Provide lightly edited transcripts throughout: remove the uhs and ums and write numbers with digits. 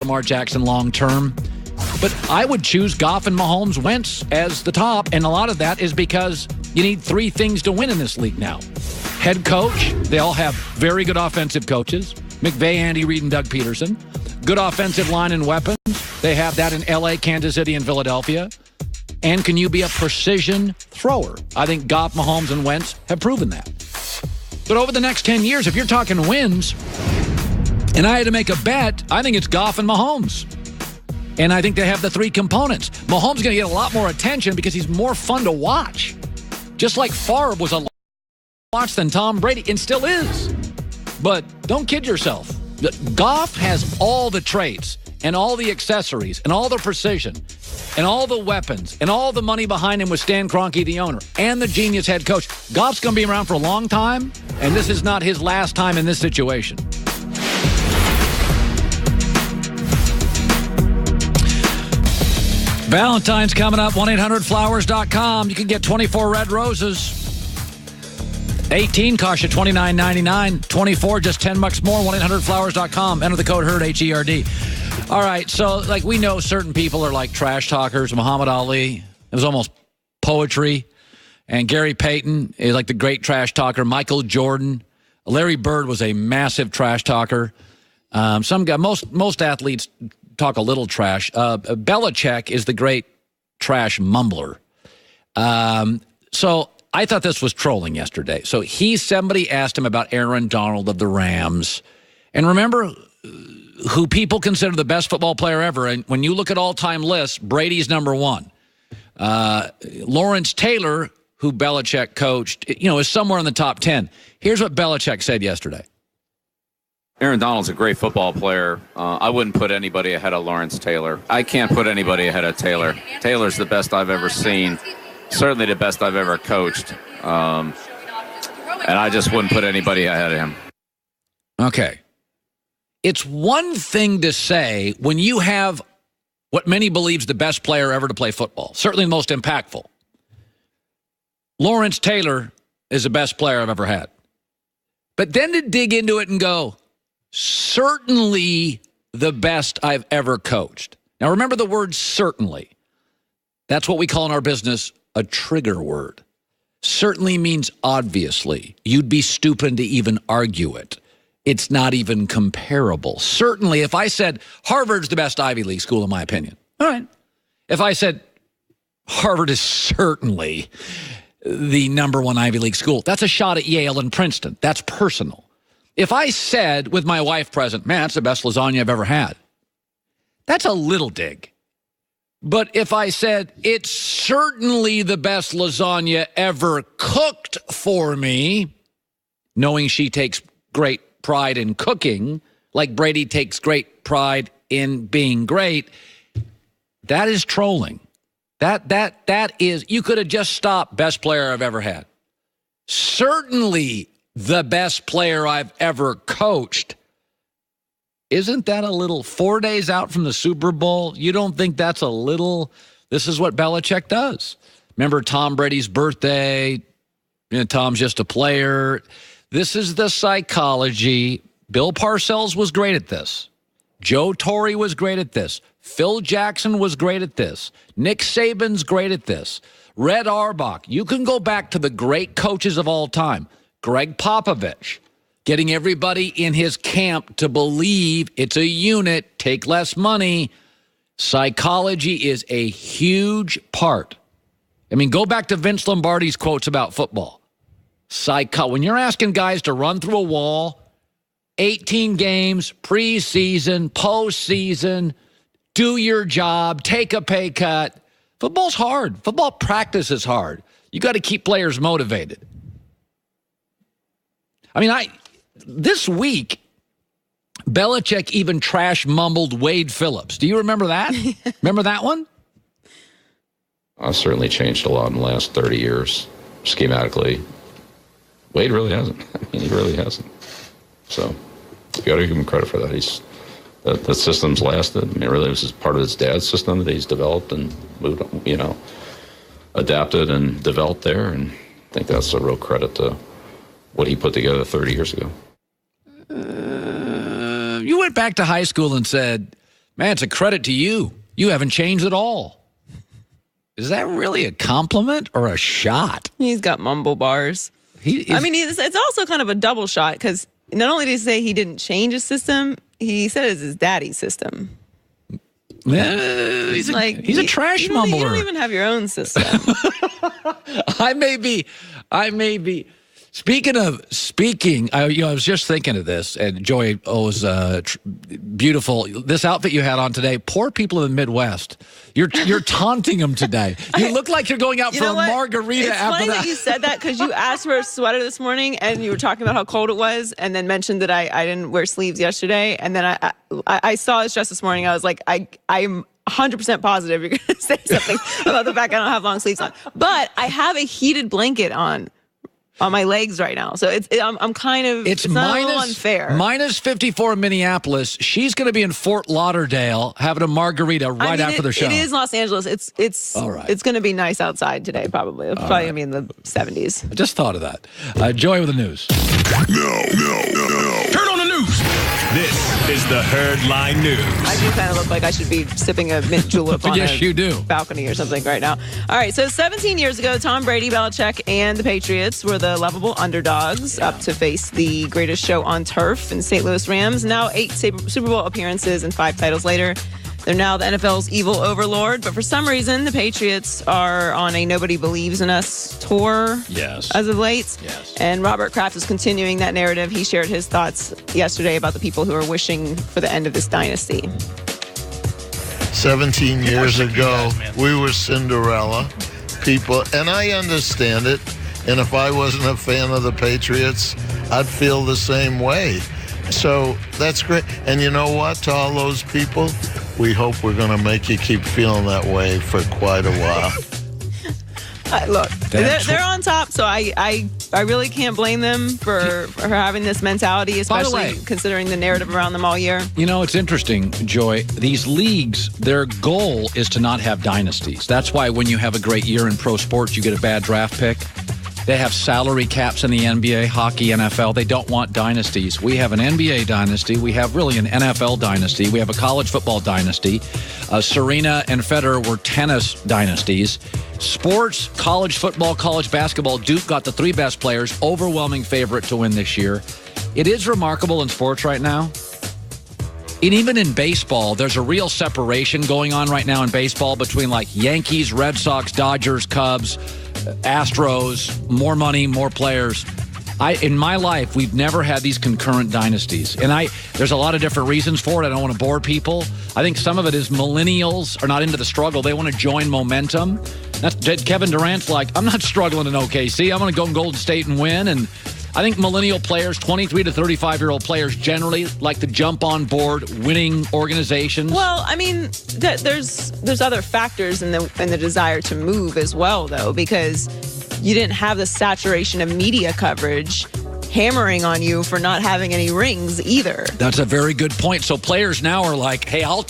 Lamar Jackson long term. But I would choose Goff and Mahomes, Wentz as the top, and a lot of that is because you need three things to win in this league now. Head coach, they all have very good offensive coaches. McVay, Andy Reid, and Doug Peterson. Good offensive line and weapons. They have that in L.A., Kansas City, and Philadelphia. And can you be a precision thrower? I think Goff, Mahomes, and Wentz have proven that. But over the next 10 years, if you're talking wins, and I had to make a bet, I think it's Goff and Mahomes. And I think they have the three components. Mahomes is going to get a lot more attention because he's more fun to watch. Just like Favre was a watch than Tom Brady, and still is. But don't kid yourself. Goff has all the traits and all the accessories and all the precision and all the weapons and all the money behind him with Stan Kroenke, the owner, and the genius head coach. Goff's going to be around for a long time, and this is not his last time in this situation. Valentine's coming up, 1-800-Flowers.com. You can get 24 red roses. 18 costs you $29.99. 24, just $10 more. 1-800-Flowers.com. Enter the code HERD, H-E-R-D. All right, so like we know certain people are like trash talkers. Muhammad Ali, it was almost poetry. And Gary Payton is like the great trash talker. Michael Jordan. Larry Bird was a massive trash talker. Some guy, most athletes talk a little trash. Belichick is the great trash mumbler. So I thought this was trolling yesterday. So somebody asked him about Aaron Donald of the Rams. And remember who people consider the best football player ever. And when you look at all-time lists, Brady's number one. Lawrence Taylor, who Belichick coached, is somewhere in the top 10. Here's what Belichick said yesterday. Aaron Donald's a great football player. I wouldn't put anybody ahead of Lawrence Taylor. I can't put anybody ahead of Taylor. Taylor's the best I've ever seen. Certainly the best I've ever coached. And I just wouldn't put anybody ahead of him. Okay. It's one thing to say when you have what many believes the best player ever to play football, certainly the most impactful. Lawrence Taylor is the best player I've ever had. But then to dig into it and go, certainly the best I've ever coached. Now remember the word certainly. That's what we call in our business a trigger word. Certainly means obviously. You'd be stupid to even argue it. It's not even comparable. Certainly, if I said Harvard's the best Ivy League school, in my opinion. All right. If I said Harvard is certainly the number one Ivy League school, that's a shot at Yale and Princeton. That's personal. If I said with my wife present, man, that's the best lasagna I've ever had, that's a little dig. But if I said, it's certainly the best lasagna ever cooked for me, knowing she takes great pride in cooking, like Brady takes great pride in being great, that is trolling. That is, you could have just stopped best player I've ever had. Certainly the best player I've ever coached. Isn't that a little 4 days out from the Super Bowl? You don't think that's a little? This is what Belichick does. Remember Tom Brady's birthday? Tom's just a player. This is the psychology. Bill Parcells was great at this. Joe Torre was great at this. Phil Jackson was great at this. Nick Saban's great at this. Red Auerbach. You can go back to the great coaches of all time. Greg Popovich. Getting everybody in his camp to believe it's a unit, take less money. Psychology is a huge part. I mean, go back to Vince Lombardi's quotes about football. When you're asking guys to run through a wall, 18 games, preseason, postseason, do your job, take a pay cut. Football's hard. Football practice is hard. You got to keep players motivated. I mean, this week, Belichick even trash mumbled Wade Phillips. Do you remember that? Remember that one? I've certainly changed a lot in the last 30 years, schematically. Wade really hasn't. I mean, he really hasn't. So you got to give him credit for that. The system's lasted. I mean, really, this is part of his dad's system that he's developed and moved, adapted and developed there. And I think that's a real credit to what he put together 30 years ago. You went back to high school and said, Man, it's a credit to you. You haven't changed at all. Is that really a compliment or a shot? He's got mumble bars. It's also kind of a double shot because not only did he say he didn't change his system, he said it's his daddy's system. He's a trash mumbler. You don't even have your own system. I may be. Speaking, I was just thinking of this, and Joy was beautiful. This outfit you had on today, poor people in the Midwest. You're taunting them today. You look like you're going out for a margarita it's after funny that. You said that because you asked for a sweater this morning, and you were talking about how cold it was, and then mentioned that I didn't wear sleeves yesterday, and then I saw his dress this morning. I was like, I'm 100% positive you're going to say something about the fact I don't have long sleeves on, but I have a heated blanket on my legs right now. So I'm kind of, it's not a little unfair. Minus 54 in Minneapolis. She's going to be in Fort Lauderdale having a margarita after the show. It is Los Angeles. It's all right. It's going to be nice outside today, probably. It's probably going to be in the 70s. I just thought of that. Joy with the news. No. Turn on the news. This is the Herdline News. I do kind of look like I should be sipping a mint julep on yes, you do. Balcony or something right now. All right, so 17 years ago, Tom Brady, Belichick, and the Patriots were the lovable underdogs up to face the greatest show on turf in St. Louis Rams. Now 8 Super Bowl appearances and 5 titles later, they're now the NFL's evil overlord. But for some reason, the Patriots are on a Nobody Believes in Us tour as of late. Yes. And Robert Kraft is continuing that narrative. He shared his thoughts yesterday about the people who are wishing for the end of this dynasty. 17 years ago, we were Cinderella people, and I understand it. And if I wasn't a fan of the Patriots, I'd feel the same way. So that's great. And you know what, to all those people, we hope we're going to make you keep feeling that way for quite a while. Look, they're on top, so I really can't blame them for having this mentality, especially considering the narrative around them all year. You know, it's interesting, Joy. These leagues, their goal is to not have dynasties. That's why when you have a great year in pro sports, you get a bad draft pick. They have salary caps in the NBA, hockey, NFL. They don't want dynasties. We have an NBA dynasty. We have really an NFL dynasty. We have a college football dynasty. Serena and Federer were tennis dynasties. Sports, college football, college basketball. Duke got the 3 best players. Overwhelming favorite to win this year. It is remarkable in sports right now. And even in baseball, there's a real separation going on right now in baseball between like Yankees, Red Sox, Dodgers, Cubs, Astros, more money, more players. In my life, we've never had these concurrent dynasties. And there's a lot of different reasons for it. I don't want to bore people. I think some of it is millennials are not into the struggle. They want to join momentum. Kevin Durant's like, I'm not struggling in OKC. I'm going to go in Golden State and win. And I think millennial players, 23 to 35-year-old players, generally like to jump on board winning organizations. Well, I mean, there's other factors in the desire to move as well, though, because you didn't have the saturation of media coverage hammering on you for not having any rings either. That's a very good point. So players now are like, hey, I'll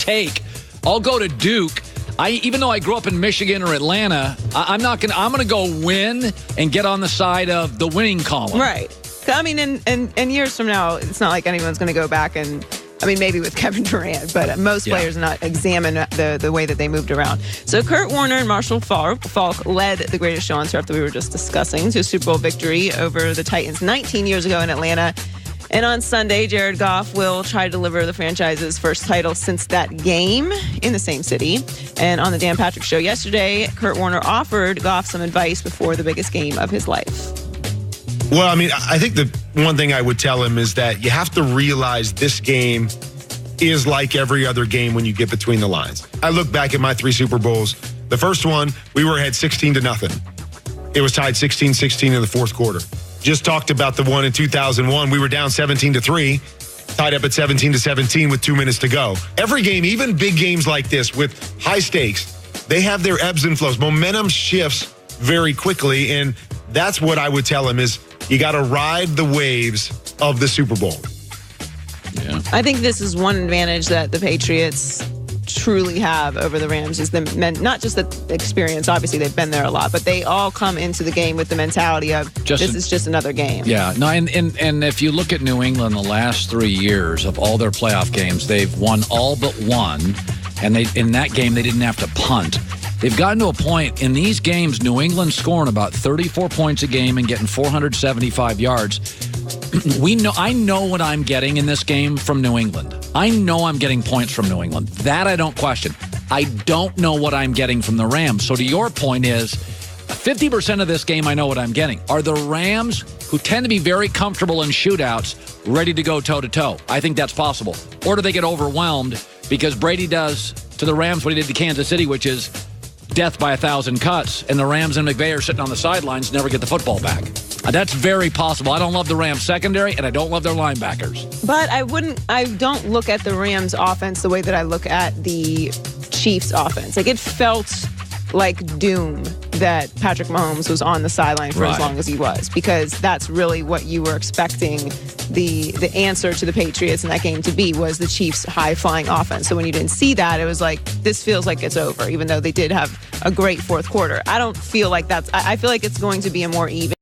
go to Duke. Even though I grew up in Michigan or Atlanta, I'm going to go win and get on the side of the winning column. Right. I mean, and years from now, it's not like anyone's going to go back and, I mean, maybe with Kevin Durant, but most players not examine the way that they moved around. So Kurt Warner and Marshall Faulk led the greatest show on turf that we were just discussing to a Super Bowl victory over the Titans 19 years ago in Atlanta. And on Sunday, Jared Goff will try to deliver the franchise's first title since that game in the same city. And on the Dan Patrick Show yesterday, Kurt Warner offered Goff some advice before the biggest game of his life. Well, I mean, I think the one thing I would tell him is that you have to realize this game is like every other game when you get between the lines. I look back at my 3 Super Bowls. The first one, we were ahead 16-0. It was tied 16-16 in the fourth quarter. Just talked about the one in 2001. We were down 17-3, tied up at 17-17 with 2 minutes to go. Every game, even big games like this with high stakes, they have their ebbs and flows. Momentum shifts very quickly, and that's what I would tell him is you got to ride the waves of the Super Bowl. Yeah. I think this is one advantage that the Patriots truly have over the Rams is not just the experience. Obviously, they've been there a lot, but they all come into the game with the mentality of this is just another game. Yeah. No, and if you look at New England the last 3 years of all their playoff games, they've won all but one, and in that game they didn't have to punt. They've gotten to a point in these games, New England scoring about 34 points a game and getting 475 yards. I know what I'm getting in this game from New England. I know I'm getting points from New England. That I don't question. I don't know what I'm getting from the Rams. So to your point is, 50% of this game I know what I'm getting. Are the Rams, who tend to be very comfortable in shootouts, ready to go toe-to-toe? I think that's possible. Or do they get overwhelmed because Brady does to the Rams what he did to Kansas City, which is death by 1,000 cuts, and the Rams and McVay are sitting on the sidelines, never get the football back. That's very possible. I don't love the Rams secondary, and I don't love their linebackers. But I don't look at the Rams offense the way that I look at the Chiefs offense. Like, it felt like doom that Patrick Mahomes was on the sideline for as long as he was, because that's really what you were expecting the answer to the Patriots in that game to be, was the Chiefs' high-flying offense. So when you didn't see that, it was like, this feels like it's over, even though they did have a great fourth quarter. I don't feel like I feel like it's going to be a more even